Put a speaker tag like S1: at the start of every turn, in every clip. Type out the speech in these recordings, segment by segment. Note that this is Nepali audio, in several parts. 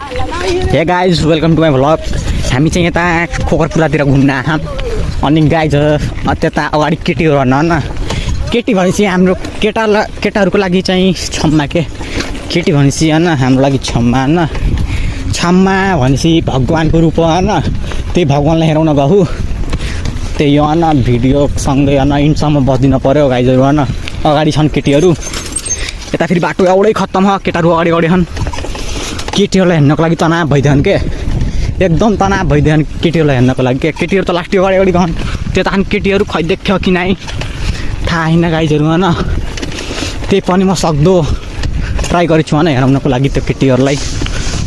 S1: हे guys welcome to my vlog. हामी चाहिँ यता खोकरपुरातिर घुम्न आँखा अनि गाइज त्यता अगाडि केटीहरू भन्न न केटी भनेपछि हाम्रो केटाहरूको लागि चाहिँ क्षमा के केटी भनेपछि होइन हाम्रो लागि क्षमा होइन क्षमा भनेपछि भगवान्को रूप होइन त्यही भगवान्लाई हेराउन गहु त्यही होइन भिडियोसँगै होइन इन्डसम्म बस्दिन पऱ्यो गाइजहरू होइन अगाडि छन् केटीहरू यता फेरि बाटो एउटै खत्तम हो केटाहरू अगाडि अगाडि छन् केटीहरूलाई हेर्नको लागि तनाव भइदिएन के एकदम तनाव भइदिएन केटीहरूलाई हेर्नको लागि के केटीहरू त लास्टै अगाडि अगाडि गहन् त्यता केटीहरू खै देख्यो कि नै थाहा छैन गाइजहरू होइन त्यही पनि म सक्दो ट्राई गरेको छु होइन हेराउनको लागि त्यो केटीहरूलाई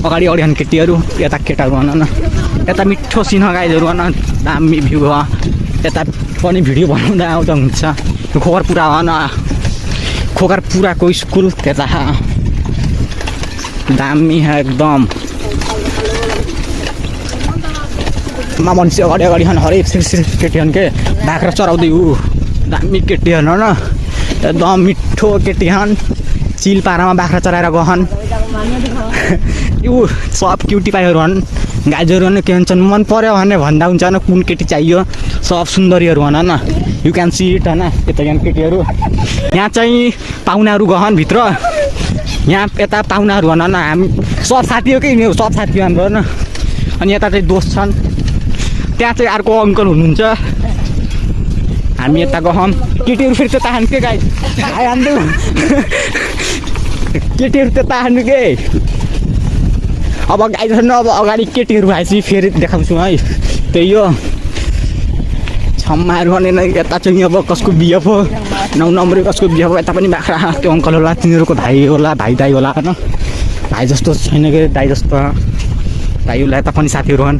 S1: अगाडि अगाडि छन् केटीहरू यता केटाहरू भन न यता मिठो सिन गाइजहरू भन दामी भ्यू हो यता पनि भिडियो बनाउँदा आउँदा हुन्छ यो खोकरपुरा हो न खोकरपुराको स्कुल त्यता दामी एकदम मान्छे अगाडि अगाडि छन् हरेक केटी छन् के बाख्रा चराउँदै ऊ दामी केटी छन् होइन एकदम मिठो केटी छन् चिल पारामा बाख्रा चराएर गहन् ऊ सब क्युटी पाइहरू छन् गाइजहरू के भन्छन् मन पर्यो भने भन्दा हुन्छ होइन कुन केटी चाहियो सब सुन्दरीहरू भन न यु क्यान सी इट होइन यता यहाँ केटीहरू यहाँ चाहिँ पाहुनाहरू गहन् भित्र यहाँ यता पाहुनाहरू भन न हामी सब साथी हो कि सब साथी हो हाम्रो होइन अनि यता चाहिँ दोस्त छन् त्यहाँ चाहिँ अर्को अङ्कल हुनुहुन्छ हामी यता गहौँ केटीहरू फेरि त्यता हान्नु के गाई हान्नु केटीहरू त्यता हान्नु के अब गाई छैन अब अगाडि केटीहरू आएपछि फेरि देखाउँछु है त्यही हो क्षमाहरू भनेन यता चाहिँ अब कसको बिहे पो 9 नम्बरको कसको बिहे पो यता पनि बाख्रा त्यो अङ्कल होला तिनीहरूको भाइ होला भाइ दाइ होला होइन भाइ जस्तो छैन कि दाइ जस्तो दाइ होला यता पनि साथीहरू हुन्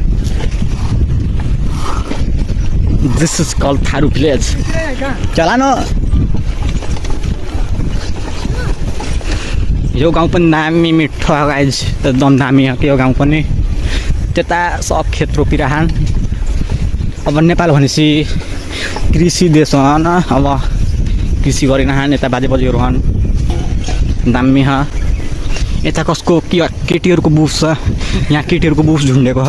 S1: this is called Tharu village चला न यो गाउँ पनि दामी मिठो गाइज एकदम दामी हो यो गाउँ पनि त्यता सब खेत रोपिरहन् अब नेपाल भनेपछि कृषि देश हो न अब कृषि गरिरहन् यता बाजे बजेहरू हन् दामी ह यता कसको केटीहरूको बुस छ यहाँ केटीहरूको बुस झुन्डेको छ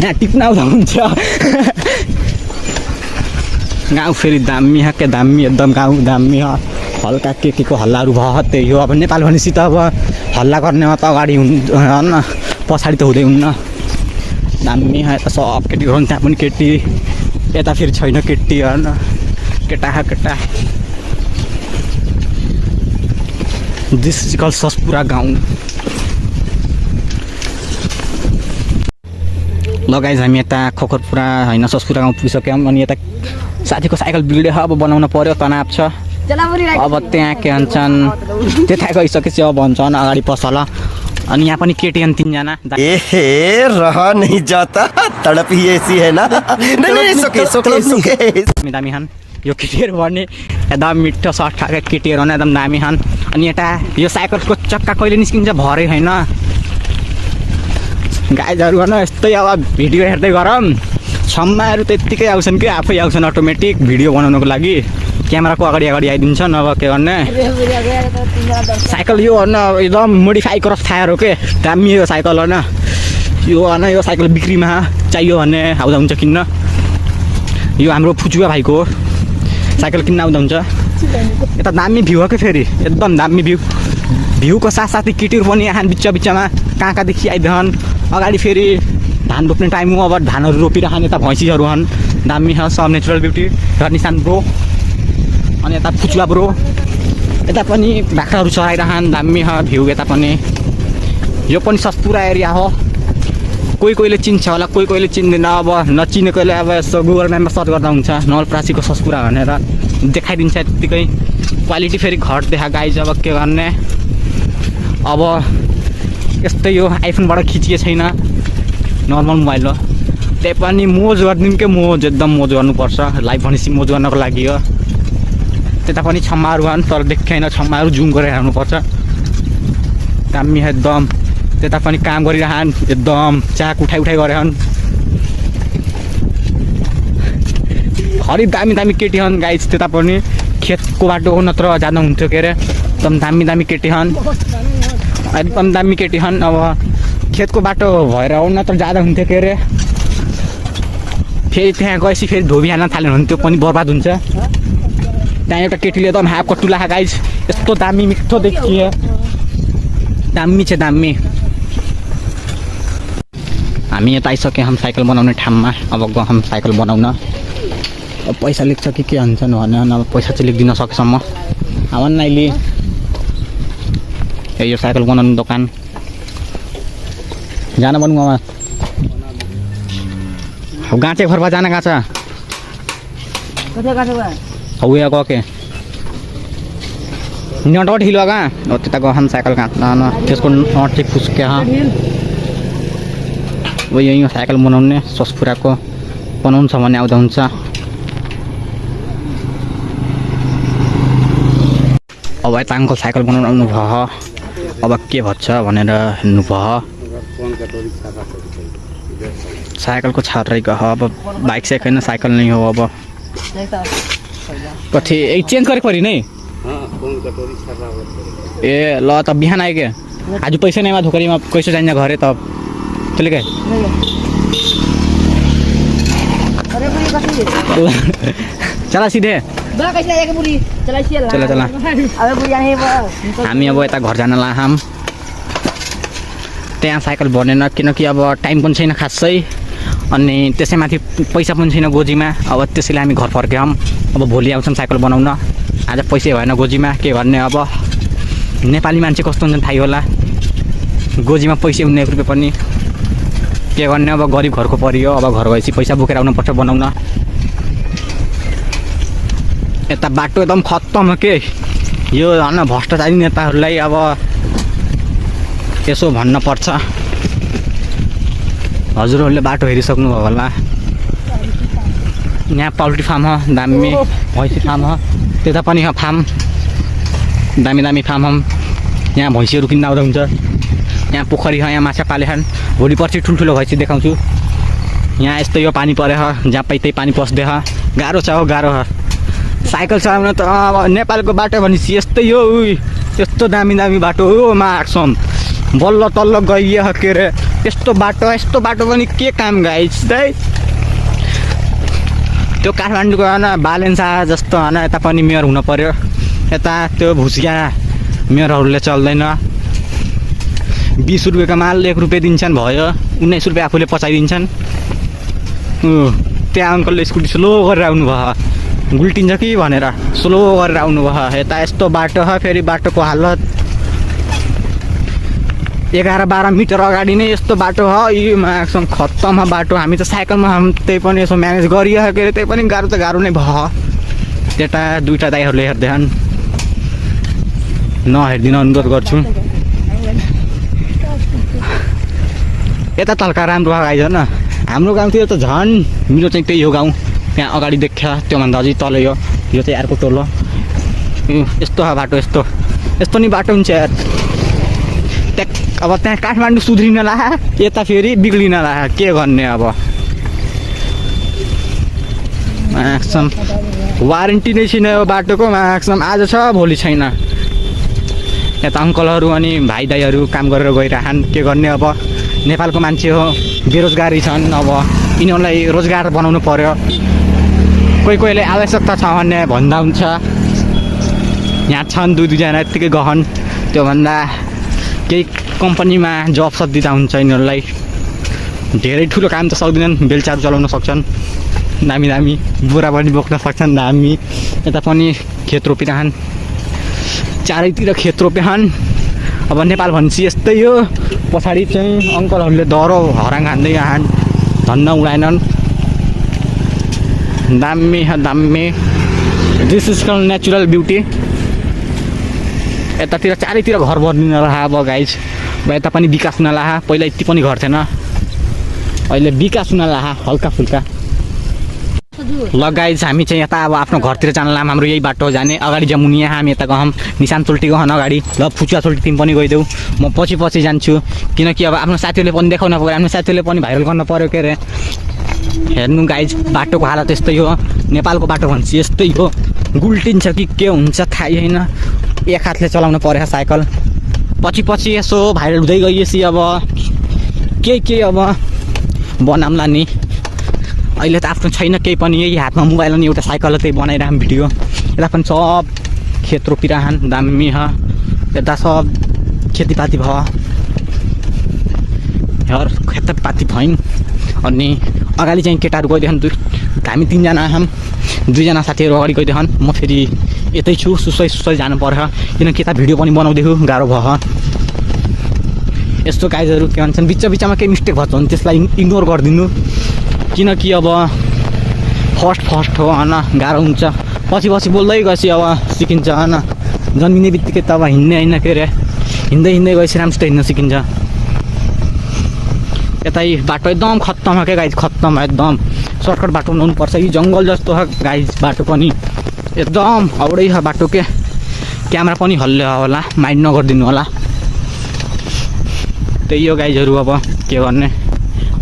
S1: यहाँ टिप्न आउँदा हुन्छ गाउँ फेरि दामी ह के दामी एकदम गाउँ दामी ह हल्का के को हल्लाहरू भयो त्यही हो अब नेपाल भनेपछि त अब हल्ला गर्नेमा त अगाडि हुन्न पछाडि त हुँदै हुन्न दामी ह यता सब केटी हो त्यहाँ पनि केटी यता फेरि छैन केटी होइन केटा दिस इज कल्ड ससपुरा गाउँ लगाइज हामी यता खोकरपुरा होइन ससपुरा गाउँ पुगिसक्यौँ अनि यता साथीको साइकल बिग्रियो अब बनाउनु पर्यो तनाव छ अब त्यहाँ के भन्छन् त्यता गइसकेपछि अब भन्छन् अगाडि पसल अनि यहाँ पनि केटी अनि 3 जना
S2: ए रह नहीं जाता तड़प ही ऐसी है ना नहीं सोके
S1: दामी खान यो केटीहरू भन्ने एकदम मिठो सर्ट खाएको केटीहरू भने एकदम दामी खान अनि यता यो साइकलको चक्का कहिले निस्किन्छ भरे होइन गाइजहरू गर्न यस्तै अब भिडियो हेर्दै गरौँ क्षमाहरू त्यत्तिकै आउँछन् कि आफै आउँछन् अटोमेटिक भिडियो बनाउनको लागि क्यामेराको अगाडि आइदिन्छन् अब के गर्ने साइकल यो होइन एकदम मोडिफाई क्रस टायर हो के दामी यो साइकल होइन यो होइन यो साइकल बिक्रीमा चाहियो भने आउँदा हुन्छ किन्न यो हाम्रो फुचुवा भाइको हो साइकल किन्न आउँदा हुन्छ यता दामी भ्यू हो कि फेरि एकदम दामी भ्यूको साथसाथै केटीहरू पनि यहाँ बिचमा कहाँदेखि आइदिन्छन् अगाडि फेरि धान रोप्ने टाइम हो अब धानहरू रोपिरहन् यता भैँसीहरू छन् दामी छ सब नेचुरल ब्युटी र निशान ब्रो अनि यता फुचुवा ब्रो यता पनि बाख्राहरू चराइरहन् दामी छ भ्यू यता पनि यो पनि ससपुरा एरिया हो कोहीले चिन्छ होला कोहीले चिन्दैन अब नचिनेकोले अब यसो गुगल म्यापमा सर्च गर्दा हुन्छ नवलपरासीको ससपुरा भनेर देखाइदिन्छ त्यत्तिकै क्वालिटी फेरि घट देखा गाइज अब के गर्ने अब यस्तै यो आइफोनबाट खिचिएको छैन नर्मल मोबाइल हो त्यही पनि मोज गरिदिउँ के मोज एकदम मोज गर्नुपर्छ लाइभ भनेपछि मोज गर्नको लागि हो त्यता पनि क्षमाहरू छन् तर देखेन क्षमाहरू जुम गरेर हेर्नुपर्छ दामी एकदम त्यता पनि काम गरिरहन् एकदम चाक उठाइ गरेछन् हरि दामी केटी छन् गाइज त्यता पनि खेतको बाटो नत्र जाँदा हुन्थ्यो के अरे एकदम दामी दामी केटी छन्, एकदम दामी केटी छन्। अब खेतको बाटो भएर आउन त जाँदा हुन्थ्यो के अरे, फेरि त्यहाँ गएपछि फेरि धोबी हाल्न थाल्यो भने त्यो पनि बर्बाद हुन्छ। त्यहाँ एउटा केटीले एकदम हाफ कट्टु लाखा गाइज, यस्तो दामी मिठो देखियो, दामी छ दामी। हामी यता आइसक्यौँ हम साइकल बनाउने ठाउँमा। अब गहौँ साइकल बनाउन। अब पैसा लेख्छ कि के हुन्छन् भने अब पैसा चाहिँ लेखिदिन सकेसम्म आवन नाइली। यो साइकल बनाउने दोकान जान बनूँ अब गाँचे घरमा जान गएको छ हौ यहाँ गएको के नट हिलो कहाँ हो त्यता गहन साइकल कहाँ त्यसको नट चाहिँ फुस्क्या अब यही साइकल बनाउने ससपुराको बनाउनु छ भने आउँदा हुन्छ। अब यता अङ्कल साइकल बनाउनु आउनु भयो, अब के भन्छ भनेर हेर्नु भयो। साइकलको छात्रै गयो, अब बाइक साइकल होइन साइकल नै हो। अब कति चेन्ज गरेको पऱ्यो नै ए ल त बिहान आयो क्या आज पैसा नैमा धोकरीमा कैसे जान्छ घरे त त्यसले क्या चला सिधे चला चला हामी अब यता घर जान लागाम। त्यहाँ साइकल बनेन किनकि अब टाइम पनि छैन खासै, अनि त्यसैमाथि पैसा पनि छैन गोजीमा। अब त्यसैले हामी घर फर्क्यौँ। अब भोलि आउँछौँ साइकल बनाउन, आज पैसै भएन गोजीमा, के गर्ने। अब नेपाली मान्छे कस्तो हुन्छ थाहै होला, गोजीमा पैसा हुने 1 रुपियाँ पनि के गर्ने। अब गरिब घरको परियो, अब घर गएपछि पैसा बोकेर आउनुपर्छ बनाउन। यता बाटो एकदम खत्तम हो के यो होइन, भ्रष्टाचारी नेताहरूलाई अब यसो भन्न पर्छ। हजुरहरूले बाटो हेरिसक्नु भयो होला। यहाँ पोल्ट्री फार्म हो दामी, भैँसी फार्म हो त्यता पनि हो फार्म, दामी दामी फार्म हो। यहाँ भैँसीहरू किन्न आउँदा हुन्छ। यहाँ पोखरी हो, यहाँ माछा पाले छन्। भोलि पर्सि ठुल्ठुलो भैँसी देखाउँछु। यहाँ यस्तै यो पानी परे हो, जहाँ पाइ त्यही पानी पस्दै हो। गाह्रो छ हो गाह्रो हो साइकल चलाउन त। अब नेपालको बाटो भनेपछि यस्तै हो, यस्तो दामी दामी बाटो हो मार्क्सम बल्ल तल्ल गइयो के अरे। यस्तो बाटो पनि के काम गाइस है। त्यो काठमाडौँको होइन बालेन्सा जस्तो होइन, यता पनि मेयर हुन पर्यो। यता त्यो भुसिया मेयरहरूले चल्दैन। 20 रुपियाँको माल 1 रुपियाँ दिन्छन् भयो, 19 रुपियाँ आफूले पचाइदिन्छन्। त्यहाँ अङ्कलले स्कुटी स्लो गरेर आउनु भयो, गुल्टिन्छ कि भनेर स्लो गरेर आउनु भयो। यता यस्तो बाटो छ, फेरि बाटोको हालत 11-12 मिटर अगाडि नै यस्तो बाटो हो। यो एकदम खत्तम हो बाटो। हामी त साइकलमा त्यही पनि यसो म्यानेज गरियो के अरे, त्यही पनि गाह्रो त गाह्रो नै भयो। त्यता दुईवटा दाइहरूले हेर्दैछन्, नहेरिदिन अनुरोध गर्छु। यता तल्का राम्रो आइज न, हाम्रो गाउँतिर त झन् मेरो चाहिँ त्यही हो गाउँ। त्यहाँ अगाडि देख्छ त्योभन्दा अझै तल यो चाहिँ अर्को टोल हो। यस्तो हो बाटो, यस्तो नि बाटो हुन्छ यार। अब त्यहाँ काठमाडौँ सुध्रिन ला, यता फेरि बिग्लिन ला, के गर्ने। अब म्याक्सम वारेन्टी नै छैन यो बाटोको, म्याक्सम आज छ भोलि छैन। यता अङ्कलहरू अनि भाइ दाइहरू काम गरेर गइरहन्, के गर्ने। अब नेपालको मान्छे हो, बेरोजगारी छन्। अब यिनीहरूलाई रोजगार बनाउनु पर्यो। कोहीले आवश्यकता छ भने भन्दा हुन्छ। यहाँ छन् 2-2जना यत्तिकै गहन, त्योभन्दा केही कम्पनीमा जब सब दिँदा हुन्छ। यिनीहरूलाई धेरै ठुलो काम त सक्दैनन्, बेलचाहरू चलाउन सक्छन्, दामी दामी बोरा पनि बोक्न सक्छन् दामी। यता पनि खेत रोपिरहन्, चारैतिर खेत रोपिरहन्। अब नेपाल भनेपछि यस्तै हो। पछाडि चाहिँ अङ्कलहरूले दह्रो हराङ हान्दै आएछन्, धन्न उडाएनन्। दामी दामी, this is call natural beauty. यतातिर चारैतिर घर बनिन रहा अब गाइज। अब यता पनि विकास हुन लाहा, पहिला यति पनि घर थिएन, अहिले विकास हुन लाहा हल्का फुल्का। ल गाइज हामी चाहिँ यता अब आफ्नो घरतिर जान लाम। हाम्रो यही बाटो जाने, अगाडि जमुनी यहाँ हामी यता गहौँ, निशान चोल्टी गहन अगाडि। ल फुचुवा चोल्टी तिमी पनि गइदेऊ, म पछि जान्छु। किनकि अब आफ्नो साथीहरूले पनि देखाउन पऱ्यो, आफ्नो साथीहरूले पनि भाइरल गर्न पऱ्यो के अरे। हेर्नु गाइज बाटोको हालत यस्तै हो, नेपालको बाटो भनेपछि यस्तै हो। गुल्टिन्छ कि के हुन्छ थाहै होइन। एक हातले चलाउनु पर्यो साइकल। पछि यसो भाइरल हुँदै गइएपछि अब केही अब बनाउँला नि। अहिले त आफ्नो छैन केही पनि, यही हातमा मोबाइल अनि एउटा साइकल त्यही बनाइरहँ भिडियो। यता पनि सब खेत रोपिरहन् दामी ह। यता सब खेतीपाती भयो, हर खेतीपाती भइन्। अनि अगाडि चाहिँ केटाहरू गइदिएछन्, हामी 3 जना आयौँ, 2 जना साथीहरू अगाडि गइदिएछन्। म फेरि यतै छु, सुसै जानु पर्छ किनकि यता भिडियो पनि बनाउँदैछु गाह्रो भयो। यस्तो गाइजहरू के भन्छन्, बिचमा केही मिस्टेक भन्छ भने त्यसलाई इग्नोर गरिदिनु, किनकि अब फर्स्ट हो होइन, गाह्रो हुन्छ। पछि बोल्दै गएपछि अब सिकिन्छ होइन। जन्मिने बित्तिकै त अब हिँड्ने होइन के अरे, हिँड्दै गएपछि राम्रोसित हिँड्न सिकिन्छ। यता बाटो एकदम खत्तम हो क्या गाइज, खत्तम एकदम सर्टकट बाटो बनाउनुपर्छ। यी जङ्गल जस्तो छ गाइज बाटो पनि, एकदम हाउडै छ बाटो के। क्यामेरा पनि हल्ले होला, माइन्ड नगरिदिनु होला। त्यही हो गाइजहरू, अब के गर्ने।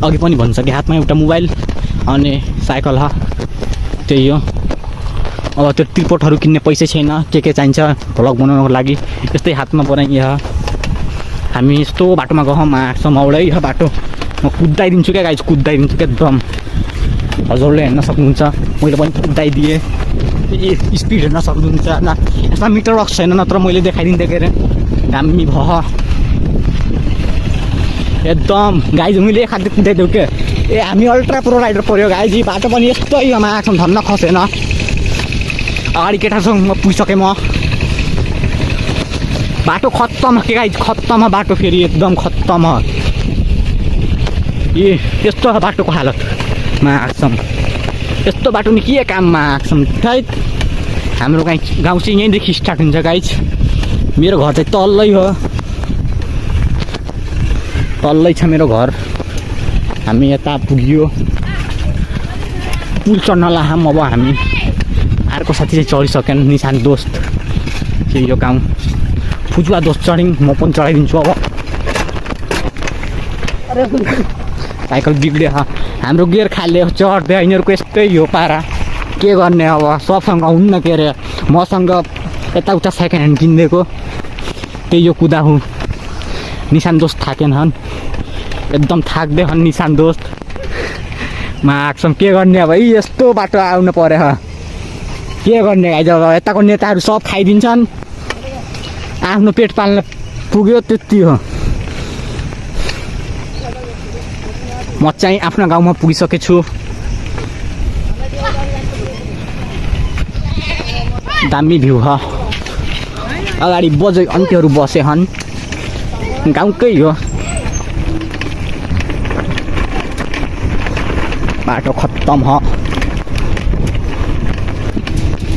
S1: अघि पनि भनिसकेँ, हातमा एउटा मोबाइल अनि साइकल छ, त्यही हो। अब त्यो ट्रिपोर्टहरू किन्ने पैसा छैन, के चाहिन्छ भ्लग बनाउनको लागि, यस्तै हातमा बनाइए। हामी यस्तो बाटोमा गयौँ, आँटसम्म औडै छ बाटो। म कुदाइदिन्छु क्या गाइज, कुदाइदिन्छु क्या एकदम। हजुरले हेर्न सक्नुहुन्छ, मैले पनि कुदाइदिएँ। स्पिड हेर्न सक्नुहुन्छ होइन, यसमा मिटर बक्स छैन नत्र मैले देखाइदिन्थेँ के अरे, दामी भयो एकदम गाइज। मैले एक हातले कुदाइदेऊ के। ए हामी अल्ट्रा प्रो राइडर पऱ्यो गाइज। बाटो पनि यस्तै योमा आएको धन्न खसेन। अगाडि केटासँग म पुगिसकेँ। म बाटो खत्तम के गाइज, खत्तम बाटो, फेरि एकदम खत्तम। ए यस्तो बाटोको हालतमा आँट्छौँ, यस्तो बाटो नि के काममा आँट्छौँ। सायद हाम्रो गाउँ चाहिँ यहीँदेखि स्टार्ट हुन्छ गाइज। मेरो घर चाहिँ तल्लै हो, तल्लै छ मेरो घर। हामी यता पुग्यो, पुल चढ्न लाहौँ। अब हामी अर्को साथी चाहिँ चढिसकेन्, निशान दोस्त। त्यही यो गाउँ फुजुवा दोस्त चढ्यौँ, म पनि चढाइदिन्छु। अब साइकल बिग्रियो, हाम्रो गियर खाले चढ्दै, यिनीहरूको यस्तै हो पारा, के गर्ने। अब सबसँग हुन्न के अरे, मसँग यताउता सेकेन्ड ह्यान्ड किनिदिएको, त्यही यो कुदा हुँ। निशान दोस्त थाकेन हन्, एकदम थाक्दै हन् निशान दोस्त। म आँट्छौँ, के गर्ने अब, यस्तो बाटो आउनु पऱ्यो। के गर्ने गाइज, अब यताको नेताहरू सब खाइदिन्छन्, आफ्नो पेट पाल्न पुग्यो त्यति हो। म चाहिँ आफ्नो गाउँमा पुगिसकेछु। दामी भ्यू हो, अगाडि बजै अन्त्यहरू बसे हन्, गाउँकै हो। बाटो खत्तम हो।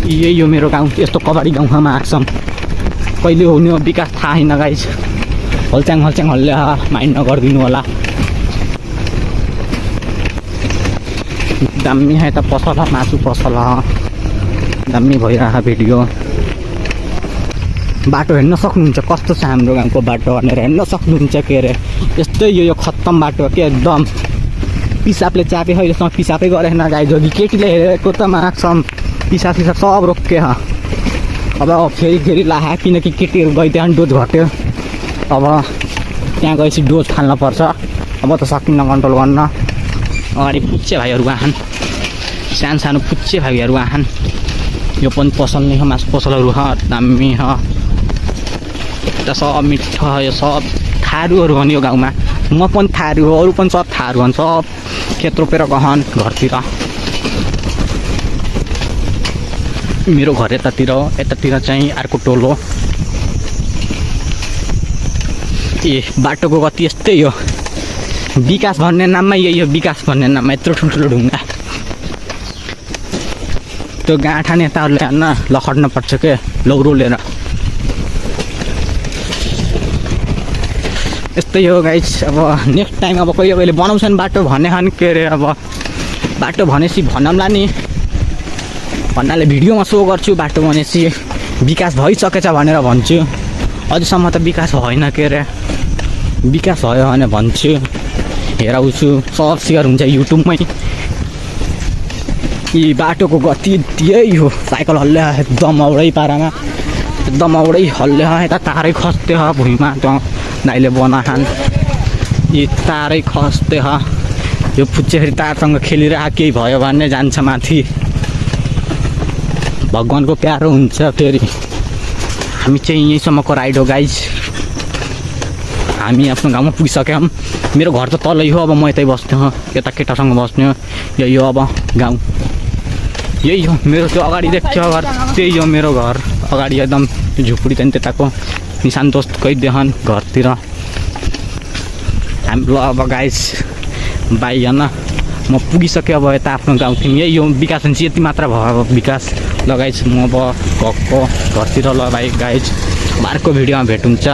S1: यही हो मेरो गाउँ, यस्तो कबाडी गाउँमा आँट्छौँ। कहिले हुने हो विकास थाहा छैन गाइज। हल्च्याङ हल्ले माइन्ड नगरिदिनु होला। दामी है त पसल, मासु पसल दामी भइरहेको भिडियो। बाटो हेर्न सक्नुहुन्छ कस्तो छ हाम्रो गाउँको बाटो भनेर, हेर्न सक्नुहुन्छ के अरे। यस्तै यो खत्तम बाटो के, एकदम पिसाबले चापे। अहिलेसम्म पिसाबै गरेन गाइज। अघि केटीले हेरेको त माग्छौँ, पिसाब सब रोक्के। अब फेरि लाहा, किनकि केटीहरू गइदियो डोज घट्यो। अब त्यहाँ गएपछि डोज फाल्न पर्छ। अब त सकिन्न कन्ट्रोल गर्न। अगाडि पुच्चे भाइहरू आछन्, सानो पुच्चे भाइहरू आछन्। यो पनि पसल नै हो, मासु पसलहरू छ, दामी छ। यता सब मिठो, यो सब थारूहरू हो नि यो गाउँमा। म पनि थारू हो, अरू पनि सब थारू हन्, सब खेत रोपेर गहन् घरतिर। मेरो घर यतातिर हो, यतातिर चाहिँ अर्को टोल हो। ए बाटोको गति यस्तै हो। विकास भन्ने नाममा यही हो, विकास भन्ने नाममा यत्रो ठुल्ठुलो ढुङ्गा। त्यो गाँठा नेताहरूले होइन लखड्न पर्छ के, लौरो लिएर। यस्तै हो गाइज। अब नेक्स्ट टाइम अब कहिले बनाउँछन् बाटो भने हन् के अरे। अब बाटो भनेपछि भनौँला नि, भन्नाले भिडियोमा सो गर्छु बाटो भनेपछि विकास भइसकेछ भनेर भन्छु। अझसम्म त विकास भएन के अरे, विकास भयो भने भन्छु, हेराउँछु, सब सेयर हुन्छ युट्युबमै। यी बाटोको गति यही हो, साइकल हल्ले एकदम औडै पारामा। एकदम औडै हल्ले यता तारै खस्थे भुइँमा त्यो दाइले बनाखान यी तारै खस्थे यो फुच्चे फेरि तारसँग खेलिरह केही भयो भने जान्छ माथि भगवानको प्यारो हुन्छ फेरि हामी चाहिँ यहीँसम्मको राइड हो गाइज हामी आफ्नो गाउँमा पुगिसक्यौँ मेरो घर त तलै हो अब म यतै बस्ने हो यता केटासँग बस्ने हो यही हो अब गाउँ यही हो मेरो त्यो अगाडि देख्थ्यो घर त्यही हो मेरो घर अगाडि एकदम झुपडी चाहिँ त्यताको निशान दोस्तकै देखान घरतिर हाम्रो अब गाइस बाई होइन म पुगिसकेँ अब यता आफ्नो गाउँतिर यही हो विकास हुन्छ यति मात्र भयो अब विकास लगाइस् म अब घरतिर ल बाई गाइस अर्को भिडियोमा भेट हुन्छ।